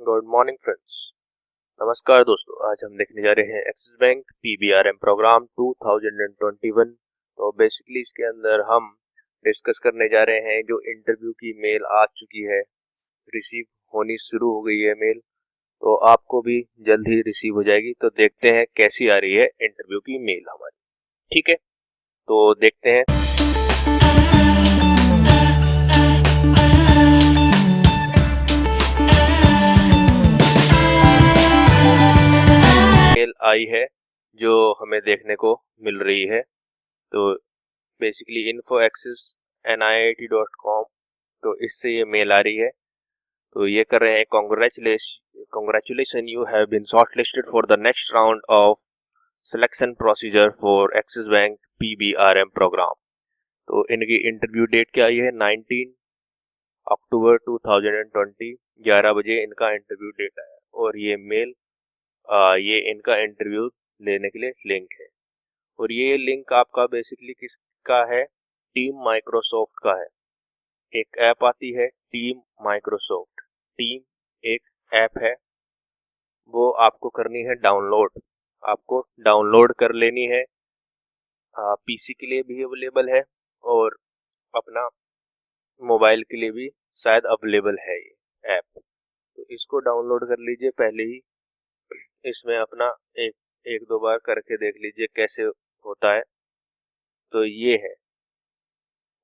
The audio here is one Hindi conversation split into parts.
Good morning friends. नमस्कार दोस्तों, आज हम देखने जा रहे हैं एक्सिस बैंक पीबीआरएम प्रोग्राम 2021। तो बेसिकली इसके अंदर हम डिस्कस करने जा रहे हैं जो इंटरव्यू की मेल आ चुकी है, रिसीव होनी शुरू हो गई है मेल, तो आपको भी जल्द ही रिसीव हो जाएगी। तो देखते हैं कैसी आ रही है इंटरव्यू की मेल हमारी। ठीक है, तो देखते हैं। मेल आई है जो हमें देखने को मिल रही है। तो बेसिकली info@axis.nic.com, तो इससे ये मेल आ रही है। तो ये कर रहे हैं, congratulation you have been shortlisted for the next round of selection procedure for Axis bank PBRM program. तो इनकी इंटरव्यू डेट क्या आई है? 19 अक्टूबर 2020, 11 बजे इनका इंटरव्यू डेट आया। और ये मेल ये इनका इंटरव्यू लेने के लिए लिंक है। और ये लिंक आपका बेसिकली किसका है? टीम माइक्रोसॉफ्ट का है। एक ऐप आती है टीम माइक्रोसॉफ्ट, टीम एक ऐप है, वो आपको करनी है डाउनलोड। आपको डाउनलोड कर लेनी है। पीसी के लिए भी अवेलेबल है और अपना मोबाइल के लिए भी शायद अवेलेबल है ये ऐप। तो इसको डाउनलोड कर लीजिए पहले ही। इसमें अपना एक दो बार करके देख लीजिए कैसे होता है। तो ये है,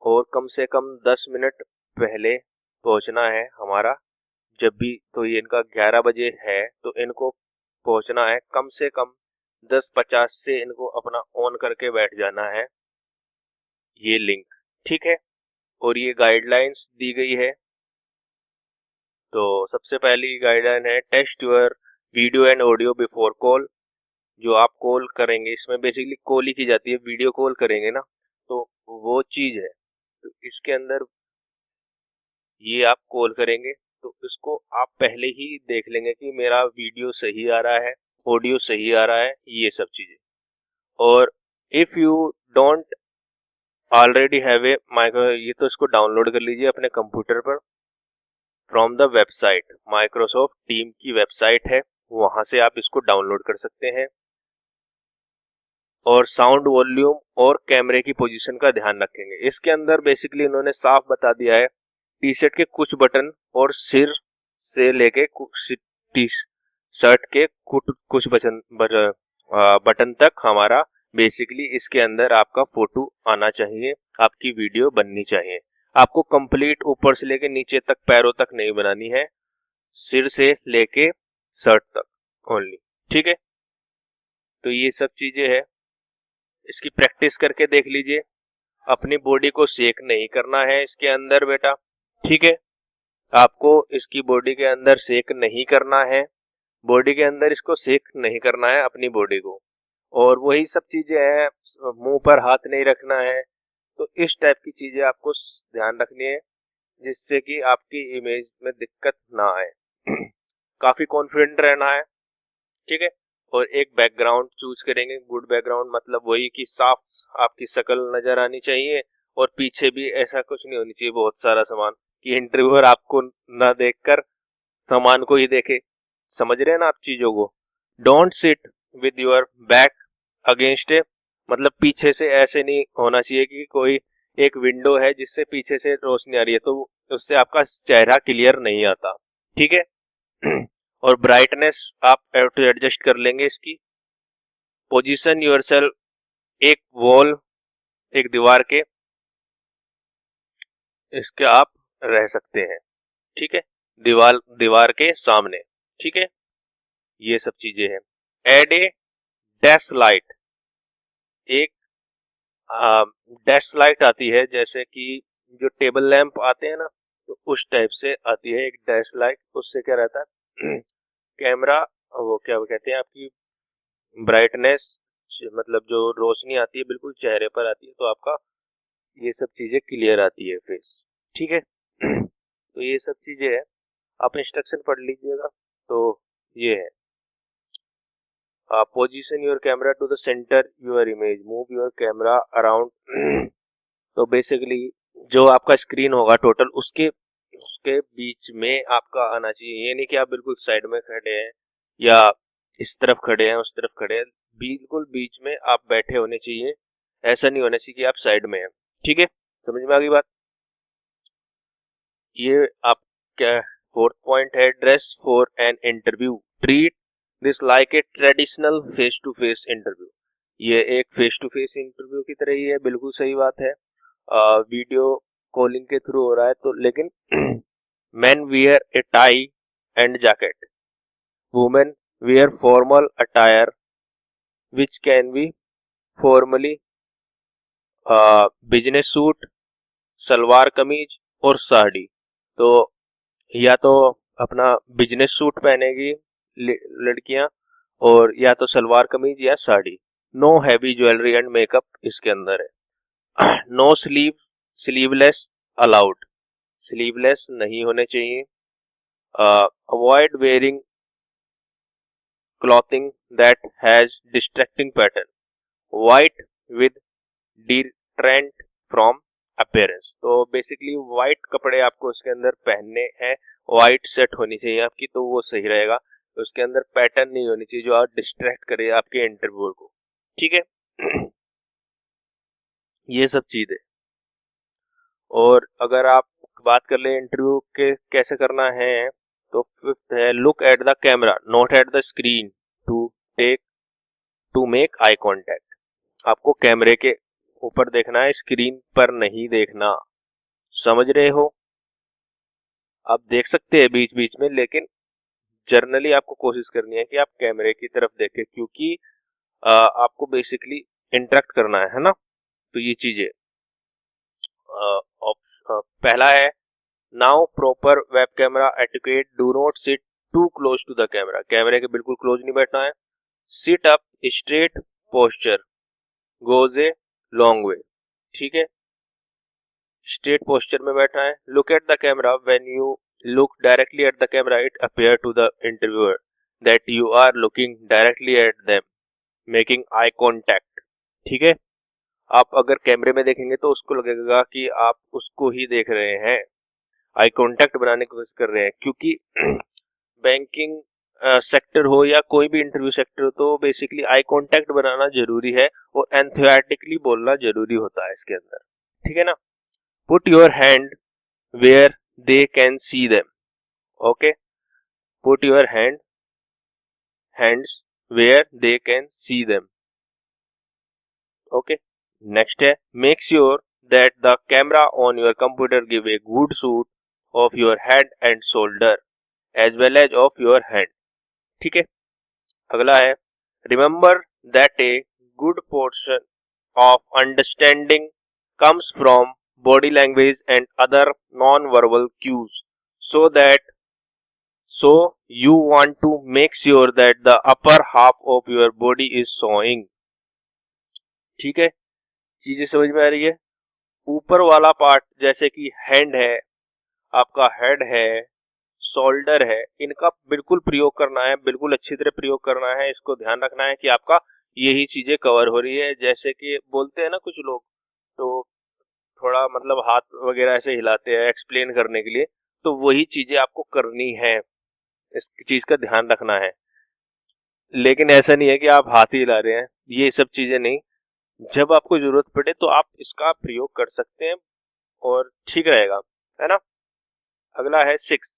और कम से कम 10 मिनट पहले पहुंचना है हमारा। जब भी, तो ये इनका 11 बजे है, तो इनको पहुंचना है कम से कम 10:50 से इनको अपना ऑन करके बैठ जाना है ये लिंक। ठीक है, और ये गाइडलाइंस दी गई है। तो सबसे पहली गाइडलाइन है test your video and audio before call. जो आप कॉल करेंगे, इसमें बेसिकली कॉल ही की जाती है, वीडियो कॉल करेंगे ना, तो वो चीज है। तो इसके अंदर ये आप कॉल करेंगे तो इसको आप पहले ही देख लेंगे कि मेरा वीडियो सही आ रहा है, ऑडियो सही आ रहा है, ये सब चीजें। और if you don't already have a micro, ये तो इसको डाउनलोड कर लीजिए अपने कंप्यूटर पर from the website. Microsoft team की वेबसाइट है, वहां से आप इसको डाउनलोड कर सकते हैं। और साउंड वॉल्यूम और कैमरे की पोजीशन का ध्यान रखेंगे। इसके अंदर बेसिकली इन्होंने साफ बता दिया है, टी शर्ट के कुछ बटन और सिर से लेके टी शर्ट के कुछ बटन तक हमारा बेसिकली इसके अंदर आपका फोटो आना चाहिए, आपकी वीडियो बननी चाहिए। आपको कंप्लीट ऊपर से लेके नीचे तक, पैरों तक नहीं बनानी है, सिर से लेके शर्ट तक ओनली। ठीक है, तो ये सब चीजें है, इसकी प्रैक्टिस करके देख लीजिए। अपनी बॉडी को शेक नहीं करना है इसके अंदर बेटा। ठीक है, आपको इसकी बॉडी के अंदर शेक नहीं करना है, बॉडी के अंदर इसको शेक नहीं करना है अपनी बॉडी को। और वही सब चीजें हैं, मुंह पर हाथ नहीं रखना है। तो इस टाइप की चीजें आपको ध्यान रखनी है, जिससे कि आपकी इमेज में दिक्कत ना आए। काफी कॉन्फिडेंट रहना है। ठीक है, और एक बैकग्राउंड चूज करेंगे, गुड बैकग्राउंड, मतलब वही कि साफ आपकी शक्ल नजर आनी चाहिए। और पीछे भी ऐसा कुछ नहीं होनी चाहिए बहुत सारा सामान, कि इंटरव्यूअर आपको ना देखकर सामान को ही देखे। समझ रहे हैं ना आप चीजों को? Don't sit with your back against a, मतलब पीछे से ऐसे नहीं होना चाहिए कि कोई एक विंडो है जिससे पीछे से रोशनी आ रही है, तो उससे आपका चेहरा क्लियर नहीं आता। ठीक है, और ब्राइटनेस आप एडजस्ट कर लेंगे इसकी। पोजीशन योरसेल्फ एक वॉल, एक दीवार के, इसके आप रह सकते हैं। ठीक है, दीवार के सामने। ठीक है, ये सब चीजें हैं। एड ए डैश लाइट, एक डैश लाइट आती है, जैसे कि जो टेबल लैंप आते हैं ना, तो उस टाइप से आती है एक डैश लाइट। उससे क्या रहता है कैमरा, वो क्या कहते हैं, आपकी ब्राइटनेस, मतलब जो रोशनी आती है बिल्कुल चेहरे पर आती है, तो आपका ये सब चीजें क्लियर आती है फेस। ठीक है, तो ये सब चीजें है, आप इंस्ट्रक्शन पढ़ लीजिएगा। तो ये है, position your camera to the centre your image, move your camera around. तो बेसिकली जो आपका स्क्रीन होगा टोटल, उसके उसके बीच में आपका आना चाहिए। ये नहीं कि आप बिल्कुल साइड में खड़े हैं या इस तरफ खड़े हैं उस तरफ खड़े हैं, बिल्कुल बीच में आप बैठे होने चाहिए। ऐसा नहीं होना चाहिए कि आप साइड में हैं। ठीक है, समझ में आ गई बात। ये आप क्या, फोर्थ पॉइंट है, dress for an interview, treat this like a traditional face to face interview. ये एक फेस टू फेस इंटरव्यू की तरह ही है, बिल्कुल सही बात है। वीडियो कॉलिंग के थ्रू हो रहा है तो, लेकिन men wear a tie and jacket, women wear formal attire which can be formally business suit, salwar kameez और साड़ी। तो या तो अपना बिजनेस सूट पहनेगी लड़कियां, और या तो सलवार कमीज या sari. Know heavy jewellery and makeup इसके अंदर है। नो स्लीवलेस अलाउड, स्लीवलेस नहीं होने चाहिए। Avoid wearing clothing that has distracting pattern, white with deterrent from appearance. तो बेसिकली वाइट कपड़े आपको उसके अंदर पहनने हैं, वाइट सेट होनी चाहिए आपकी, तो वो सही रहेगा। उसके अंदर पैटर्न नहीं होनी चाहिए जो आप डिस्ट्रैक्ट करे आपके इंटरव्यूअर को। ठीक है, ये सब चीज है। और अगर आप बात कर ले इंटरव्यू के कैसे करना है, तो फिफ्थ है, look at the camera not at the screen to make eye contact. आपको कैमरे के ऊपर देखना है, स्क्रीन पर नहीं देखना। समझ रहे हो? आप देख सकते हैं बीच बीच में, लेकिन जर्नली आपको कोशिश करनी है कि आप कैमरे की तरफ देखें, क्योंकि आपको बेसिकली इंटरेक्ट करना है ना। तो ये चीजें पहला है, now proper web camera etiquette, do not sit too close to the camera. कैमरे के बिल्कुल क्लोज नहीं बैठना है। Sit up straight posture goes a long way. ठीक है, स्ट्रेट पोस्चर में बैठना है। Look at the camera, when you look directly at the camera it appear to the interviewer that you are looking directly at them making eye contact. ठीक है, आप अगर कैमरे में देखेंगे तो उसको लगेगा कि आप उसको ही देख रहे हैं, आई कांटेक्ट बनाने की कोशिश कर रहे हैं। क्योंकि बैंकिंग सेक्टर हो या कोई भी इंटरव्यू सेक्टर हो, तो बेसिकली आई कांटेक्ट बनाना जरूरी है और एंथुसियास्टिकली बोलना जरूरी होता है इसके अंदर। ठीक है ना। Put your hand where they can see them. Okay, put your hands where they can see them. Okay, next है, make sure that the camera on your computer give a good shoot of your head and shoulder as well as of your hand. ठीक है, अगला है, remember that a good portion of understanding comes from body language and other non-verbal cues, so you want to make sure that the upper half of your body is showing। ठीक है, चीजें समझ में आ रही है। ऊपर वाला पार्ट जैसे कि हैंड है, आपका हेड है, शोल्डर है, इनका बिल्कुल प्रयोग करना है, बिल्कुल अच्छी तरह प्रयोग करना है। इसको ध्यान रखना है कि आपका यही चीजें कवर हो रही है। जैसे कि बोलते हैं ना कुछ लोग, तो थोड़ा मतलब हाथ वगैरह ऐसे हिलाते हैं एक्सप्लेन करने के लिए, तो वही चीजें आपको करनी है, इस चीज का ध्यान रखना है। लेकिन ऐसा नहीं है कि आप हाथ ही हिला रहे हैं, ये सब चीजें नहीं। जब आपको जरूरत पड़े तो आप इसका प्रयोग कर सकते हैं और ठीक रहेगा, है ना। अगला है six,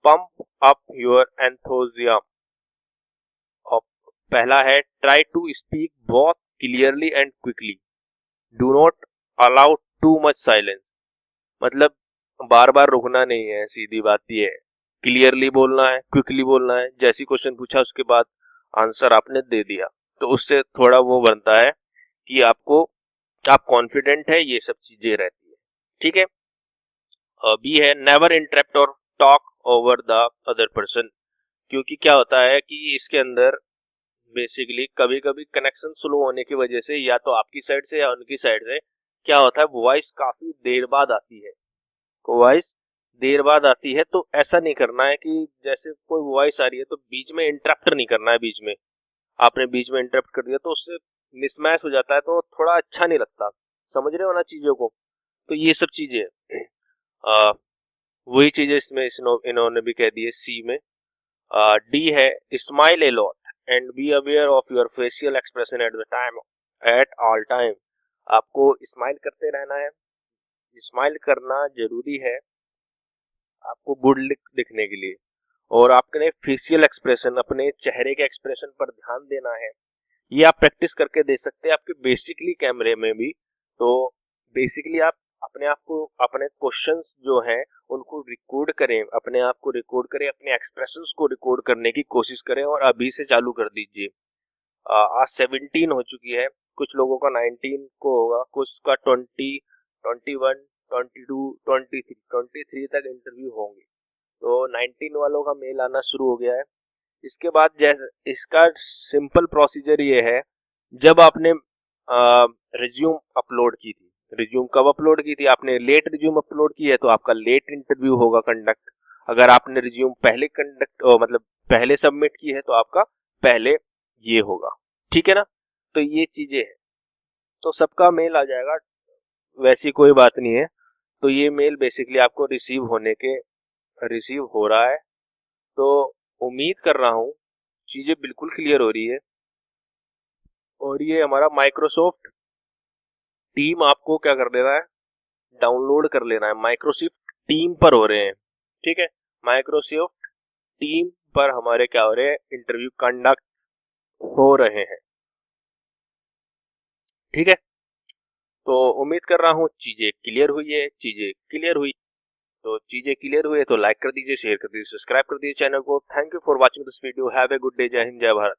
pump up your enthusiasm. और पहला है, try to speak both clearly and quickly, do not allow too much silence. मतलब बार बार रुकना नहीं है, सीधी बात ये है। क्लियरली बोलना है, क्विकली बोलना है। जैसी क्वेश्चन पूछा उसके बाद आंसर आपने दे दिया, तो उससे थोड़ा वो बनता है कि आप कॉन्फिडेंट है, ये सब चीजें रहती है। ठीक है, बी है, नेवर इंटरप्ट और talk over the other person. क्योंकि क्या होता है कि इसके अंदर बेसिकली कभी कभी कनेक्शन स्लो होने की वजह से, या तो आपकी साइड से या उनकी साइड से, क्या होता है, वॉइस काफी देर बाद आती है। वॉइस देर बाद आती है, तो ऐसा नहीं करना है कि जैसे कोई वॉइस आ रही है तो बीच में इंटरप्ट नहीं करना है। बीच में आपने बीच में इंटरप्ट कर दिया तो उससे मिसमैच हो जाता है, तो थोड़ा अच्छा नहीं लगता। समझ रहे हो ना चीजों को। तो ये सब चीजें वही चीजें इसमें इन्होंने भी कह दी है सी में। डी है smile a lot and be aware of your facial expression at the time, at all time. आपको स्माइल करते रहना है, स्माइल करना जरूरी है आपको गुड दिखने के लिए, और आपके फेशियल एक्सप्रेशन, अपने चेहरे के एक्सप्रेशन पर ध्यान देना है। ये आप प्रैक्टिस करके दे सकते हैं आपके बेसिकली कैमरे में भी। तो बेसिकली आप अपने आप को, अपने क्वेश्चंस जो हैं उनको रिकॉर्ड करें, अपने आप को रिकॉर्ड करें, अपने एक्सप्रेशंस को रिकॉर्ड करने की कोशिश करें और अभी से चालू कर दीजिए। आज 17 हो चुकी है, कुछ लोगों का 19 को होगा, कुछ का 20, 21, 22, 23 तक इंटरव्यू होंगे। तो 19 वालों का मेल आना शुरू हो गया है। इसके बाद जैसे इसका सिंपल प्रोसीजर ये है, जब आपने रिज्यूम अपलोड की थी, रिज्यूम कब अपलोड की थी, आपने लेट रिज्यूम अपलोड की है तो आपका लेट इंटरव्यू होगा कंडक्ट। अगर आपने रिज्यूम पहले मतलब पहले सबमिट की है तो आपका पहले ये होगा, ठीक है ना। तो ये चीजें हैं, तो सबका मेल आ जाएगा, वैसी कोई बात नहीं है। तो ये मेल बेसिकली आपको रिसीव हो रहा है। तो उम्मीद कर रहा हूँ चीजें बिल्कुल क्लियर हो रही है। और ये हमारा माइक्रोसॉफ्ट टीम आपको क्या कर देना है, डाउनलोड कर लेना है। माइक्रोसॉफ्ट टीम पर हो रहे हैं, ठीक है, माइक्रोसॉफ्ट टीम पर हमारे क्या हो रहे हैं, इंटरव्यू कंडक्ट हो रहे हैं, ठीक है। तो उम्मीद कर रहा हूँ चीजें क्लियर हुई है। चीजें क्लियर हुई तो चीजें क्लियर हुई है तो लाइक कर दीजिए, शेयर कर दीजिए, सब्सक्राइब कर दीजिए चैनल को। Thank you for watching this video. Have a good day. जय हिंद, जय भारत।